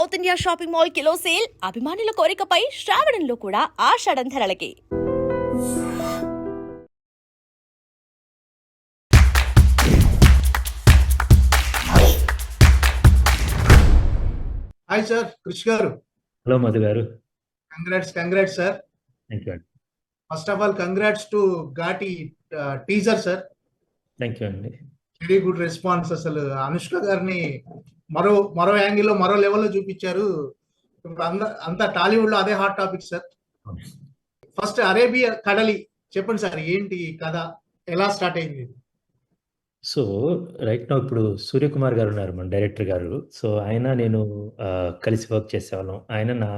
South India shopping mall kilo sale అభిమానుల కోరికపై శ్రావణంలో కూడా ఆషాఢం ధరలకి. Hi sir, కృష్ గారు. హలో మధు గారు. Congrats sir. థ్యాంక్ యూ అండి. First of all congrats to Ghaati teaser sir. Thank you అండి. Very good response. అసలు అనుష్క గారిని మరో యాంగిల్లో మరో లెవెల్లో చూపించారు. అంతా టాలీవుడ్ లో అదే hot topic sir. First Arabia కడలి చెప్పండి సార్, ఏంటి కథ, ఎలా స్టార్ట్ అయింది? సో రైట్ నౌ ఇప్పుడు సూర్యకుమార్ గారు ఉన్నారు మన డైరెక్టర్ గారు. సో ఆయన నేను కలిసి వర్క్ చేసేవాళ్ళం. ఆయన నా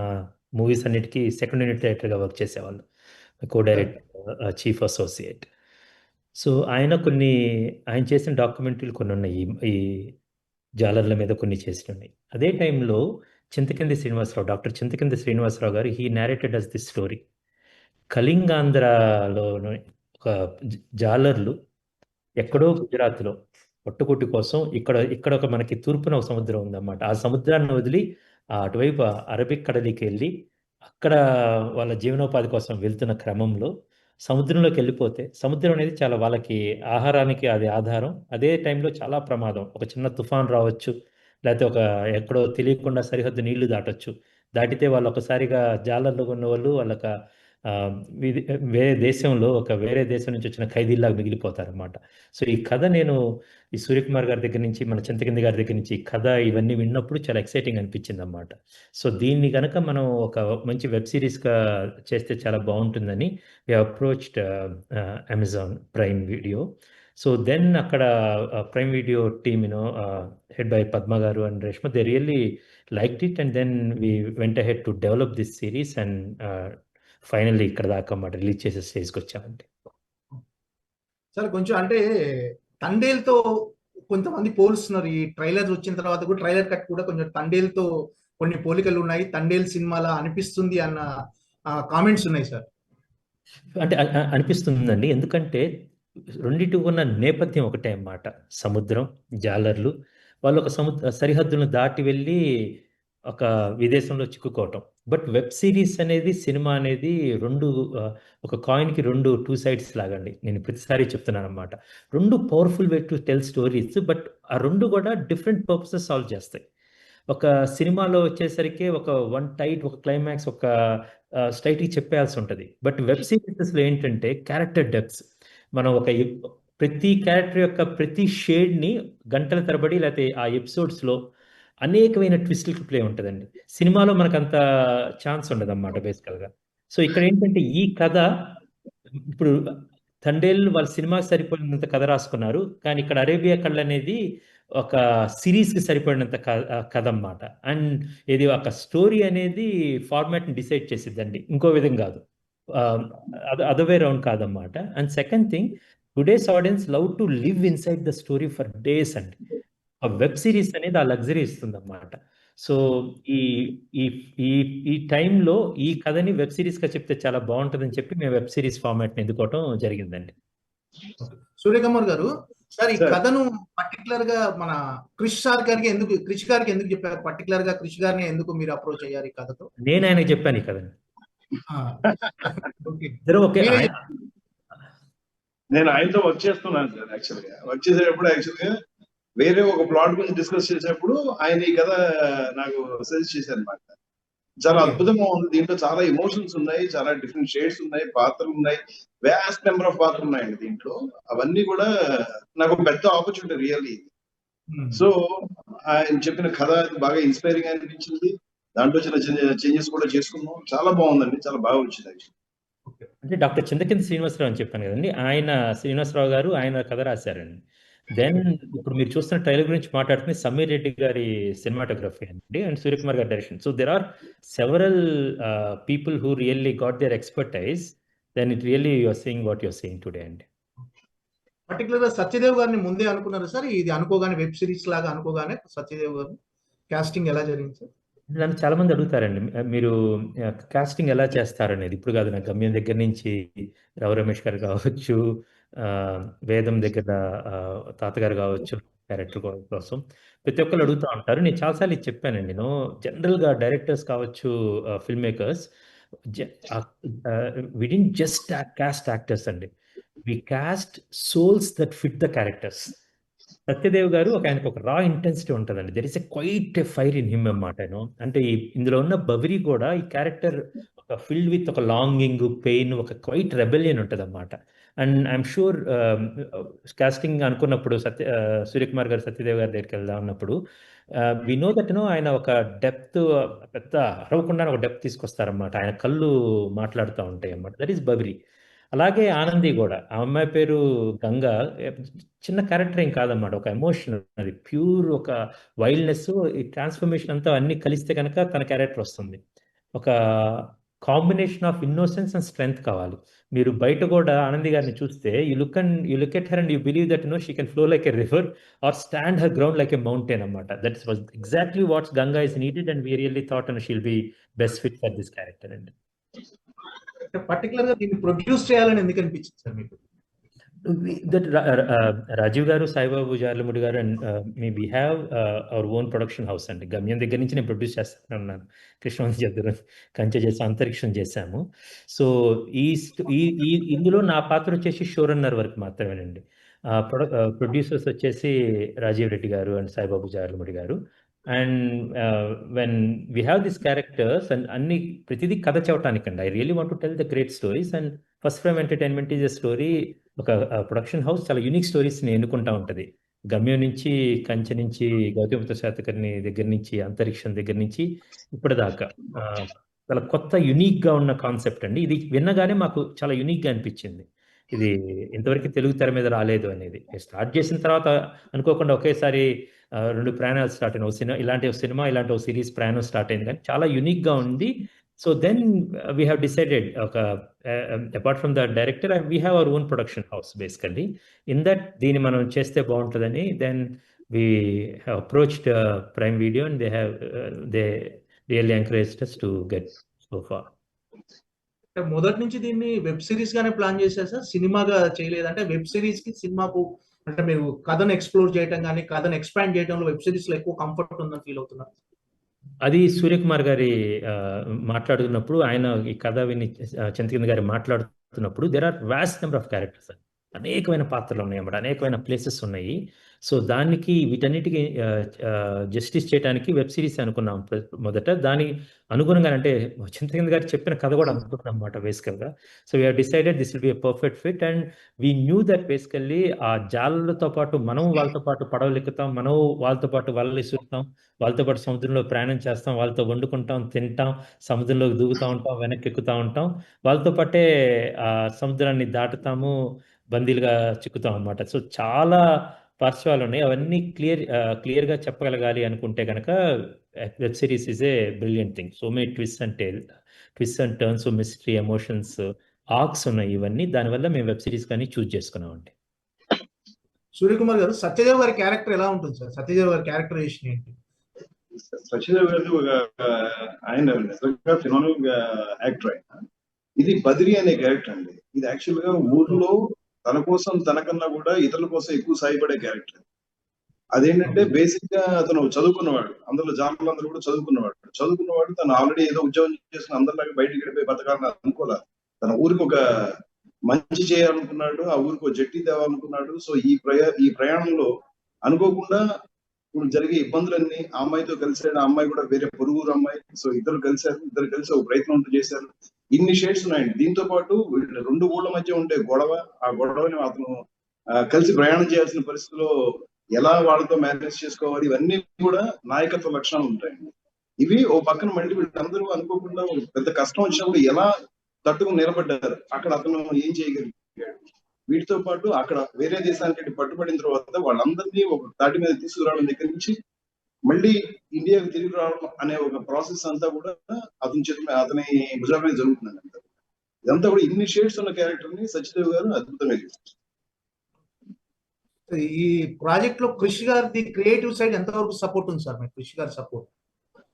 మూవీస్ అన్నిటికీ సెకండ్ యూనిట్ డైరెక్టర్గా వర్క్ చేసేవాళ్ళం, co director, chief associate. So ఆయన చేసిన డాక్యుమెంటరీలు కొన్ని ఉన్నాయి, ఈ జాలర్ల మీద కొన్ని చేసినవి. అదే టైంలో డాక్టర్ చింతకింది శ్రీనివాసరావు గారు he narrated us this story. కళింగాంధ్రలో ఒక జాలర్లు ఎక్కడో గుజరాత్లో పట్టుకుట్టి కోసం ఇక్కడ ఒక మనకి తూర్పున ఒక సముద్రం ఉందన్నమాట. ఆ సముద్రాన్ని వదిలి అటువైపు అరబిక్ కడలికి వెళ్ళి అక్కడ వాళ్ళ జీవనోపాధి కోసం వెళ్తున్న క్రమంలో సముద్రంలోకి వెళ్ళిపోతే, సముద్రం అనేది చాలా వాళ్ళకి ఆహారానికి అది ఆధారం. అదే టైంలో చాలా ప్రమాదం. ఒక చిన్న తుఫాన్ రావచ్చు, లేకపోతే ఎక్కడో తెలియకుండా సరిహద్దు నీళ్లు దాటొచ్చు. దాటితే వాళ్ళు ఒకసారిగా జాలర్లో ఉన్న వాళ్ళు వాళ్ళకి వేరే దేశం నుంచి వచ్చిన ఖైదీల్లాగా మిగిలిపోతారన్నమాట. సో ఈ కథ నేను ఈ సూర్యకుమార్ గారి దగ్గర నుంచి, మన చింతకింది గారి దగ్గర నుంచి ఈ కథ ఇవన్నీ విన్నప్పుడు చాలా ఎక్సైటింగ్ అనిపించింది అన్నమాట. సో దీన్ని కనుక మనం ఒక మంచి వెబ్ సిరీస్గా చేస్తే చాలా బాగుంటుందని we approached Amazon Prime Video. So then అక్కడ Prime Video team head by Padma గారు and Reshma, they really liked it and then we went ahead to develop this series and finally ఇక్కడ దాకా మాట రిలీజ్ చేసే స్టేజ్కి వచ్చామండి. సార్ కొంచెం అంటే తండేల్తో కొంతమంది పోలుస్తున్నారు. ఈ ట్రైలర్ వచ్చిన తర్వాత కూడా ట్రైలర్ కట్ కూడా కొంచెం తండేల్తో కొన్ని పోలికలు ఉన్నాయి, తండేల్ సినిమాలా అనిపిస్తుంది అన్న కామెంట్స్ ఉన్నాయి సార్. అంటే అనిపిస్తుందండి, ఎందుకంటే రెండింటి ఉన్న నేపథ్యం ఒకటే అన్నమాట. సముద్రం, జాలర్లు, వాళ్ళు ఒక సరిహద్దులను దాటి వెళ్ళి ఒక విదేశంలో చిక్కుకోవటం. బట్ వెబ్ సిరీస్ అనేది, సినిమా అనేది ఒక కాయిన్కి టూ సైడ్స్ లాగండి. నేను ప్రతిసారి చెప్తున్నాను అనమాట. రెండు powerful way to tell stories, but ఆ రెండు కూడా డిఫరెంట్ పర్పసెస్ సాల్వ్ చేస్తాయి. ఒక సినిమాలో వచ్చేసరికి ఒక క్లైమాక్స్, ఒక స్ట్రైట్కి చెప్పేయాల్సి ఉంటుంది. బట్ వెబ్ సిరీస్లో ఏంటంటే క్యారెక్టర్ డెప్త్స్, మనం ప్రతి క్యారెక్టర్ యొక్క ప్రతి షేడ్ని గంటల తరబడి లేకపోతే ఆ ఎపిసోడ్స్లో అనేకమైన ట్విస్టులకి ప్లే ఉంటుందండి. సినిమాలో మనకు అంత ఛాన్స్ ఉండదు అన్నమాట బేసికల్గా. సో ఇక్కడ ఏంటంటే ఈ కథ, ఇప్పుడు తండేళ్ళు వాళ్ళ సినిమాకి సరిపడినంత కథ రాసుకున్నారు, కానీ ఇక్కడ అరేబియా కళ అనేది ఒక సిరీస్కి సరిపడినంత కథ అన్నమాట. అండ్ ఇది ఒక స్టోరీ అనేది ఫార్మాట్ని డిసైడ్ చేసిద్దండి, ఇంకో విధంగా కాదు, అదర్ వే రౌండ్ కాదన్నమాట. And second thing, today's audience love to live inside the story for days అండి. ఆ వెబ్ సిరీస్ అనేది ఆ లగ్జరీ ఇస్తుంది అన్నమాట. సో ఈ టైంలో ఈ కథని వెబ్ సిరీస్గా చెప్తే చాలా బాగుంటుందని చెప్పి మేము వెబ్ సిరీస్ ఫార్మాట్ని ఎన్నుకోవటం జరిగిందండి. సూర్యకుమార్ గారు, సార్ ఈ కథను పర్టికులర్ గా మన క్రిష్ గారికి ఎందుకు చెప్పారు? పర్టికులర్ గా క్రిష్ గారిని ఎందుకు మీరు అప్రోచ్ అయ్యారు ఈ కథతో? నేను ఆయనకి చెప్పాను ఈ కథని. నేను ఆయనతో వర్క్ చేస్తున్నాను సార్. వర్క్ చేసేటప్పుడు వేరే ఒక ప్లాట్ గురించి డిస్కస్ చేసేటప్పుడు ఆయన ఈ కథ నాకు సజెస్ట్ చేశారు అనమాట. చాలా అద్భుతంగా ఉంది, దీంట్లో చాలా ఎమోషన్స్ ఉన్నాయి, చాలా డిఫరెంట్ షేడ్స్ ఉన్నాయి, పాత్రలు ఉన్నాయి, వ్యాస్ట్ నెంబర్ ఆఫ్ పాత్రలు ఉన్నాయండి దీంట్లో. అవన్నీ కూడా నాకు పెద్ద ఆపర్చునిటీ రియల్లీ. సో ఆయన చెప్పిన కథ బాగా ఇన్స్పైరింగ్ అనిపించింది. దాంట్లో చిన్న చిన్న చేంజెస్ కూడా చేసుకున్నాం. చాలా బాగుందండి, చాలా బాగా వచ్చింది యాక్చువల్లీ. అంటే డాక్టర్ చింతకింది శ్రీనివాసరావు అని చెప్పాను కదండి, శ్రీనివాసరావు గారు ఆయన కథ రాశారండి. దెన్ ఇప్పుడు మీరు చూస్తున్న ట్రైలర్ గురించి మాట్లాడుతుంది సమీర్ రెడ్డి గారి సినిమాటోగ్రఫీ అండి అండ్ సూర్యకుమార్ గారి direction. So there are several people who really got their expertise. Then it really you're seeing what you're seeing today అండి. పర్టికులర్ గా సత్యదేవ్ గారిని ముందే అనుకున్నారు సార్? ఇది అనుకోగానే వెబ్ సిరీస్ లాగా అనుకోగానే సత్యదేవ్ గారు కాస్టింగ్ ఎలా జరిగింది సార్? నన్ను చాలా మంది అడుగుతారండి, మీరు కాస్టింగ్ ఎలా చేస్తారనేది. ఇప్పుడు కాదు, నా గమ్యం దగ్గర నుంచి రవి రమేష్ గారు కావచ్చు, వేదం దగ్గర తాతగారు కావచ్చు, క్యారెక్టర్ కోసం ప్రతి ఒక్కరు అడుగుతూ ఉంటారు. నేను చాలాసార్లు ఇది చెప్పానండి. నేను జనరల్గా డైరెక్టర్స్ కావచ్చు, film makers, we didn't just cast actors అండి, we cast souls that fit the characters. Satyadev గారు ఆయనకు ఒక రా ఇంటెన్సిటీ ఉంటుందండి. There is a quiet a fire in him అన్నమాట. అంటే ఇందులో ఉన్న బబరి కూడా ఈ క్యారెక్టర్ ఒక ఫిల్డ్ విత్ ఒక లాంగింగ్, పెయిన్, ఒక క్వైట్ రెబెలియన్ ఉంటుంది అన్నమాట. అండ్ ఐఎమ్ షూర్ కాస్టింగ్ అనుకున్నప్పుడు సూర్యకుమార్ గారు సత్యదేవ్ గారి దగ్గరికి వెళ్దాం అన్నప్పుడు వి నో దట్ ఆయన ఒక డెప్త్, పెద్ద అరవకుండా ఒక డెప్త్ తీసుకొస్తారన్నమాట. ఆయన కళ్ళు మాట్లాడుతూ ఉంటాయి అన్నమాట. That is Babari. అలాగే ఆనంది కూడా, ఆ అమ్మాయి పేరు గంగా, చిన్న క్యారెక్టర్ ఏం కాదన్నమాట, ఒక ఎమోషన్, అది ప్యూర్ ఒక వైల్డ్నెస్, ఈ ట్రాన్స్ఫర్మేషన్ అంతా అన్ని కలిస్తే కనుక తన క్యారెక్టర్ వస్తుంది. ఒక combination of innocence and strength కావాలి. మీరు బయట కూడా ఆనంది గారిని చూస్తే you look at her and you believe that she can flow like a river or stand her ground like a mountain అన్నమాట. That was exactly what's Ganga is needed and we really thought and she'll be best fit for this character అండి. Particular గా దీన్ని produce చేయాలని ఎందుకు అనిపించింది sir మీకు? That Rajiv గారు, సాయిబాబు జార్లముడి గారు and we have our own production house అండి. గమ్యం దగ్గర నుంచి నేను ప్రొడ్యూస్ చేస్తాను ఉన్నాను. కృష్ణవంశీ దగ్గర కంచె చేసి అంతరిక్షం చేశాము. సో ఇందులో నా పాత్ర వచ్చేసి షో రన్నర్ వరకు మాత్రమేనండి. ప్రొడ్యూసర్స్ వచ్చేసి రాజీవ్ రెడ్డి గారు అండ్ సాయిబాబు జార్లముడి గారు. And when we have this characters and ప్రతిదీ కథ చెప్పటానికండి. I really want to tell the great stories. And first frame entertainment is a story. ఒక ప్రొడక్షన్ హౌస్ చాలా యూనిక్ స్టోరీస్ని ఎన్నుకుంటా ఉంటుంది. గమ్యం నుంచి, కంచె నుంచి, గౌతమిపుత్ర శాతకర్ణి దగ్గర నుంచి, అంతరిక్షం దగ్గర నుంచి ఇప్పటిదాకా చాలా కొత్త యునిక్గా ఉన్న కాన్సెప్ట్ అండి. ఇది విన్నగానే మాకు చాలా యునిక్గా అనిపించింది. ఇది ఇంతవరకు తెలుగు తెర మీద రాలేదు అనేది. స్టార్ట్ చేసిన తర్వాత అనుకోకుండా ఒకేసారి 2 ప్రయాణాలు స్టార్ట్ అయిన, సినిమా ఇలాంటి సినిమా, ఇలాంటి ఒక సిరీస్ ప్రయాణం స్టార్ట్ అయింది, కానీ చాలా యునిక్గా ఉంది. So then we have decided, apart from the director, we have our own production house basically. In that దీన్ని మనం చేస్తే బాగుంటుందని then we have approached prime video and they really encouraged us to get so far. మొదటి నుంచి దీన్ని web series గానే plan చేశారు sir, సినిమాగా చేయలేదు? అంటే వెబ్ సిరీస్ కి సినిమాకు అంటే మీరు కథను ఎక్స్ప్లోర్ చేయడం కానీ కథను ఎక్స్పాండ్ చేయడంలో వెబ్ సిరీస్ లో ఎక్కువ కంఫర్ట్ ఉందని ఫీల్ అవుతున్నారు? అది సూర్యకుమార్ గారి మాట్లాడుతున్నప్పుడు, ఆయన ఈ కథ విని చంద్రకింద గారి మాట్లాడుతున్నప్పుడు, there are vast number of characters, అనేకమైన పాత్రలు ఉన్నాయి అన్నమాట, అనేకమైన ప్లేసెస్ ఉన్నాయి. సో దానికి వీటన్నిటికీ జస్టిస్ చేయడానికి వెబ్ సిరీస్ అనుకున్నాం మొదట. దాని అనుగుణంగా అంటే చంద్రకింద గారు చెప్పిన కథ కూడా అనుకుంటున్నాం అన్నమాట బేసికల్గా. So we have decided this will be a perfect fit. And we knew that basically ఆ జాలతో పాటు మనం వాళ్ళతో పాటు పడవలు ఎక్కుతాం, మనం వాళ్ళతో పాటు వలలు ఇసురుతాం, వాళ్ళతో పాటు సముద్రంలో ప్రయాణం చేస్తాం, వాళ్ళతో వండుకుంటాం, తింటాం, సముద్రంలోకి దూకుతూ ఉంటాం, వెనక్కి ఎక్కుతూ ఉంటాం, వాళ్ళతో పాటే ఆ సముద్రాన్ని దాటుతాము, బందీలుగా చిక్కుతాం అన్నమాట. సో చాలా పార్శ్వాలు ఉన్నాయి. అవన్నీ క్లియర్గా చెప్పగలగాలి అనుకుంటే కనుక web series is a brilliant thing. So many twist and turns, mystery, emotions, arcs ఉన్నాయి. ఇవన్నీ దానివల్ల మేము వెబ్ సిరీస్ కానీ చూస్ చేసుకున్నామండి. సూర్యకుమార్ గారు, సత్యదేవ్ గారి క్యారెక్టర్ ఎలా ఉంటుంది సార్? సత్యదేవ్ గారి క్యారెక్టరైజేషన్ ఏంటి? సత్యదేవ్ గారు ఆయన నిజంగా ఫినామినల్ యాక్టర్. ఆయన ఇది బద్రి అనే క్యారెక్టర్ అండి. ఇది యాక్చువల్ గా ఊర్లో తన కోసం, తనకన్నా కూడా ఇతరుల కోసం ఎక్కువ సాయపడే క్యారెక్టర్. అదేంటంటే బేసిక్ గా అతను చదువుకున్నవాడు, అందులో జానర్లందరూ కూడా చదువుకున్నవాడు. తను ఆల్రెడీ ఏదో ఉద్యోగం చేసిన అందరిలాగా బయటికి వెళ్ళిపోయి బతకాలని అనుకోలే. తన ఊరికి ఒక మంచి చేయాలనుకున్నాడు, ఆ ఊరికి ఒక జట్టి తేవాలనుకున్నాడు. సో ఈ ప్రయాణంలో అనుకోకుండా ఇప్పుడు జరిగే ఇబ్బందులన్నీ ఆ అమ్మాయితో కలిసాడు. ఆ అమ్మాయి కూడా వేరే పొరుగురు అమ్మాయి. సో ఇద్దరు కలిసి ఒక ప్రయత్నం చేశారు. ఇన్ని షేడ్స్ ఉన్నాయండి. దీంతో పాటు రెండు ఊళ్ళ మధ్య ఉండే గొడవ, ఆ గొడవని అతను కలిసి ప్రయాణం చేయాల్సిన పరిస్థితిలో ఎలా వాళ్ళతో మేనేజ్ చేసుకోవాలి, ఇవన్నీ కూడా నాయకత్వ లక్షణాలు ఉంటాయండి. ఇవి ఓ పక్కన మళ్ళీ వీళ్ళందరూ అనుకోకుండా పెద్ద కష్టం వచ్చినప్పుడు ఎలా తట్టుకుని నిలబడ్డారు, అక్కడ అతను ఏం చేయగలిగాడు. వీటితో పాటు అక్కడ వేరే దేశానికి పట్టుబడిన తర్వాత వాళ్ళందరినీ ఒక తాటి మీద తీసుకురావడం దగ్గర నుంచి మళ్ళీ ఇండియాకి తిరిగి రావడం అనే ఒక ప్రాసెస్ అంతా కూడా అతని భుజాల మీద జరుగుతుందండి. అంతా ఇదంతా కూడా ఇన్ని షేడ్స్ ఉన్న క్యారెక్టర్ ని సత్యదేవ్ గారు అద్భుతంగా చేశారు. ఈ ప్రాజెక్ట్ లో కృషి గారి క్రియేటివ్ సైడ్ ఎంతవరకు సపోర్ట్ ఉంది సార్? కృషి గారి సపోర్ట్?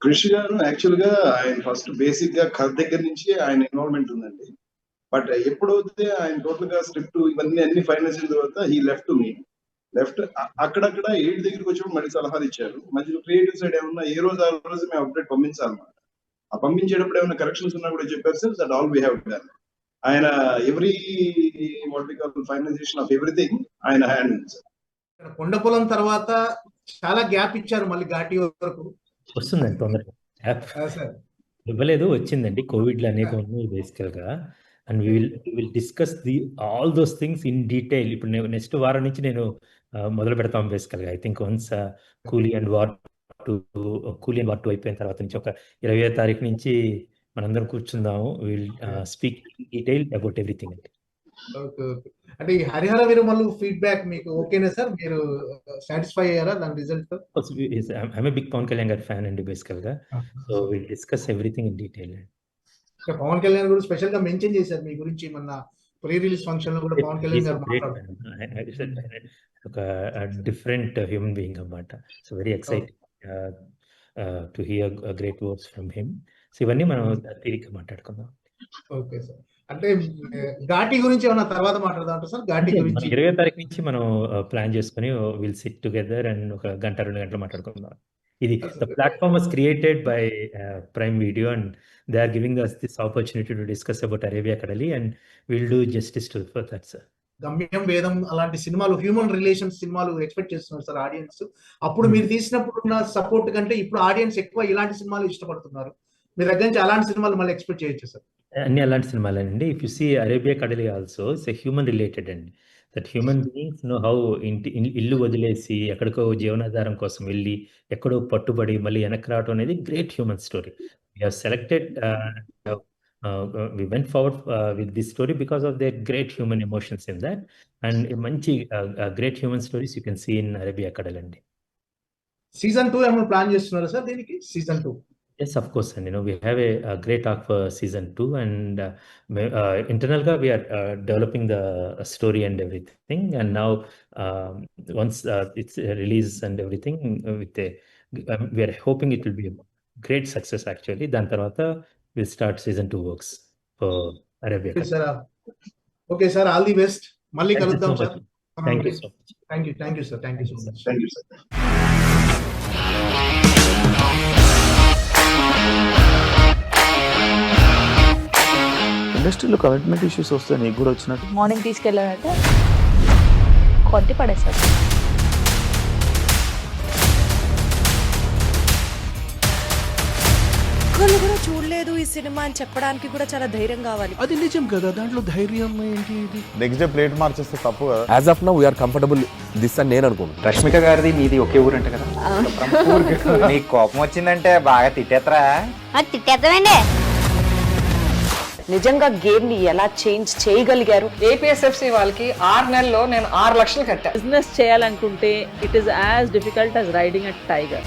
కృషి గారు యాక్చువల్ గా ఆయన ఫస్ట్ బేసిక్ గా కథ దగ్గర నుంచి ఆయన ఇన్వాల్వ్మెంట్ ఉందండి. బట్ ఎప్పుడైతే ఆయన టోటల్ గా స్క్రిప్ట్ ఇవన్నీ ఫైనల్ చేసిన తర్వాత హీ లెఫ్ట్ మీ. లెఫ్ట్ అక్కడక్కడ 8 దగ్గరికి వచ్చినప్పుడు మళ్ళీ సలహాలు ఇచ్చారు. మధ్యలో క్రియేటివ్ సైడ్ ఏమన్నా ఏ రోజు ఆ రోజు మేము అప్డేట్ పంపించాలన్నమాట. ఆ పంపించేటప్పుడు ఏమైనా కరెక్షన్స్ ఉన్నా కూడా చెప్పారు sir. That all we have done. ఆయన every what we call finalization of everything ఆయన హ్యాండ్ ఉంది సార్. ఇక్కడ కొండపొలం తర్వాత చాలా గ్యాప్ ఇచ్చారు మళ్ళీ ఘాటి వరకు. వస్తుందండి తొందరగా. యాప్ సార్ ఇవ్వలేదు, వచ్చిందండి. కోవిడ్లో అనేక ఉన్నాయి బేసికల్గా. And will discuss all those things in detail. ఇప్పుడు నేను నెక్స్ట్ వారం నుంచి నేను మొదలు పెడతాం బేసికల్గా. I think once Coolie and war 2 అయిపోయిన తర్వాత నుంచి ఒక 20వ తారీఖు నుంచి మనందరం కూర్చుందాము. Will speak detail about everything అండి. Okay okay. అంటే ఈ హరిహర వీరమల్లు ఫీడ్బ్యాక్ మీకు ఓకేనా సార్? మీరు సాటిస్ఫై అయ్యారా దాని result? I'm a big Pawan Kalyan గారి ఫ్యాన్ అండి బేసికల్గా. So will discuss everything in detail. Pawan Kalyan కూడా స్పెషల్ గా మెన్షన్ చేశారు మీ గురించి. మన ప్రీ రిలీజ్ ఫంక్షన్ లో కూడా పవన్ కళ్యాణ్ గారు మాట్లాడారు. ఒక డిఫరెంట్ హ్యూమన్ బీయింగ్ అన్నమాట. So very exciting to hear great words from him. So ఇవన్నీ మనం తీరిగ్గా మాట్లాడుకుందాం. Okay sir. అంటే ఘాటి గురించి ఏమన్నా తర్వాత మాట్లాడదాం సార్? ఘాటి గురించి 20వ తారీఖు నుంచి మనం ప్లాన్ చేసుకుని విల్ సిట్ టుగెదర్ అండ్ ఒక గంట 2 గంటలు మాట్లాడుకుందాం. ఇది the platform was created by prime video and they are giving us this opportunity to discuss about Arabia Kadali and we'll do justice to for that, sir. గమ్యం వేదం అలాంటి సినిమాలు, human relations సినిమాలు ఎక్స్పెక్ట్ చేస్తున్నారు సార్ ఆడియన్స్. అప్పుడు మీరు తీసినప్పుడు ఉన్న సపోర్ట్ కంటే ఇప్పుడు ఆడియన్స్ ఎక్కువ ఇలాంటి సినిమాలు ఇష్టపడుతున్నారు. మీ దగ్గర నుంచి అలాంటి సినిమాలు మళ్ళీ ఎక్స్పెక్ట్ చేయొచ్చు సార్? అన్ని అలాంటి సినిమాలేనండి. If you see Arabia Kadali also it's a human related అండి. That human beings know how ఇల్లు వదిలేసి ఎక్కడికో జీవనాధారం కోసం వెళ్ళి ఎక్కడో పట్టుబడి మళ్ళీ వెనక్కి రావడం అనేది great human story. We have selected, we went forward with this story because of their great human emotions in that, and manchi great human stories you can see in Arabia Kadalandi. Season 2 ఏమైనా plan చేస్తున్నారా sir దీనికి? Season 2? Yes, of course, and we have a great arc for season 2, and internal we are developing the story and everything, and now once it's released and everything, we are hoping it will be a great success actually. Dan tarvata we'll start season 2 works for Arabia. Okay sir. Okay sir, all the best. Malli kaluddam sir. Thank you so much. Thank you sir. Thank you so much. Thank you sir. ఇండస్ట్రీలో commitment issues వస్తే నీకు కూడా వచ్చినట్టు? Morning తీసుకెళ్ళాడంటే కొట్టి పడేసాడు. ఒక్కళ్ళు కూడా చూడలేదు ఈ సినిమా అని చెప్పడానికి కూడా చాలా ధైర్యం కావాలి. అది నిజం కదా, దాంట్లో ధైర్యం ఏంటి? ఇది నెక్స్ట్ డే ప్లేట్ మార్చేస్తే తప్పు కదా. As of now we're comfortable this అని నేను అనుకుంటున్నాను. రష్మిక గారిది మీది ఒకే ఊరంట కదా? నీకు కోపం వచ్చిందంటే బాగా తిట్టేత్తరా? తిట్టేద్దామండి. నిజంగా గేమ్ ని ఎలా చేంజ్ చేయగలిగారు? ఏపీఎస్ఎఫ్సి వాళ్ళకి 6 నెలల్లో నేను 6 లక్షలు కట్టా. బిజినెస్ చేయాలనుకుంటే it is as difficult as riding a tiger.